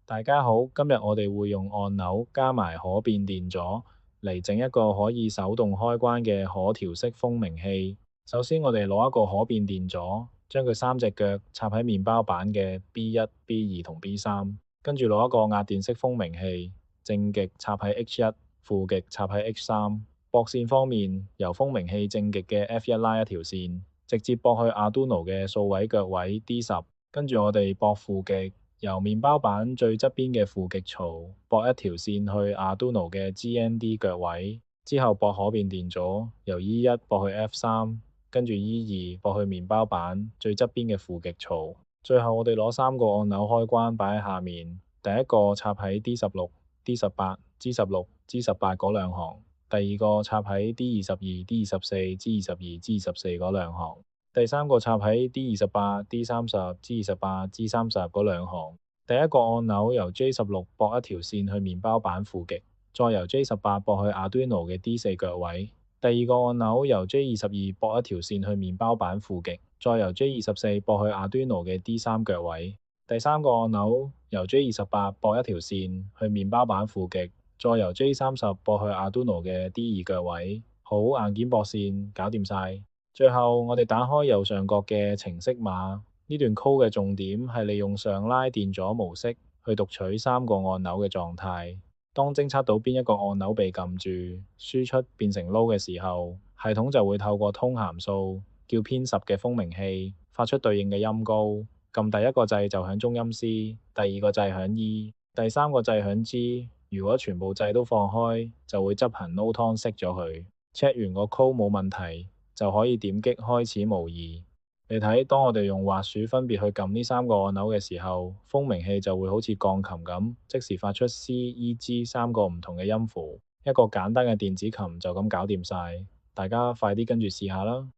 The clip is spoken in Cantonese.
大家好，今日我哋會用按鈕加埋可變電阻嚟整一個可以手動開關嘅可調式蜂鳴器。首先我哋攞一個可變電阻，將佢三隻腳插喺麵包板嘅 B1、B2 同 B3，跟住攞一個壓電式蜂鳴器，正極插喺 H1，負極插喺 H3。駁線方面，由蜂鳴器正極嘅 F1 拉一條線，直接駁去 Arduino 嘅數位腳位 D10，跟住我哋駁負極。由麵包板最側邊嘅負極槽駁一條線去 Arduino 嘅 GND 腳位，之後駁可變電阻，由 E1 駁去 F3，跟住 E2 駁去麵包板最側邊嘅負極槽。最後我哋攞三個按鈕開關擺喺下面，第一個插喺 D16、D18、G16、G18 嗰兩行，第二個插喺 D22、D24、G22、G24 嗰兩行。第三個插喺 D28、D30、G28、G30嗰兩行。第一個按鈕由 J16 駁一條線去麵包板負極，再由 J18 駁去 Arduino 嘅 D4 腳位。第二個按鈕由 J22 駁一條線去麵包板負極，再由 J24 駁去 Arduino 嘅 D3 腳位。第三個按鈕由 J28 駁一條線去麵包板負極，再由 J30 駁去 Arduino 嘅 D2 腳位。好，硬件駁線搞掂晒。最後，我哋打開右上角嘅程式碼，呢段 code 嘅重點係利用上拉電阻模式去讀取三個按鈕嘅狀態。當偵測到邊一個按鈕被撳住，輸出變成 low 嘅時候，系統就會透過通函數叫偏10嘅蜂鳴器發出對應嘅音高。撳第一個掣就響中音 C，第二個掣響 E，第三個掣響 G。如果全部掣都放開，就會執行 no tone 熄咗佢。check 完個 code 冇問題，就可以點擊開始模擬。你睇，當我哋用滑鼠分別去撳呢三個按鈕嘅時候，蜂鳴器就會好似鋼琴咁，即時發出 C、E、G 三個唔同嘅音符。一個簡單嘅電子琴就咁搞掂晒，大家快啲跟住試下啦。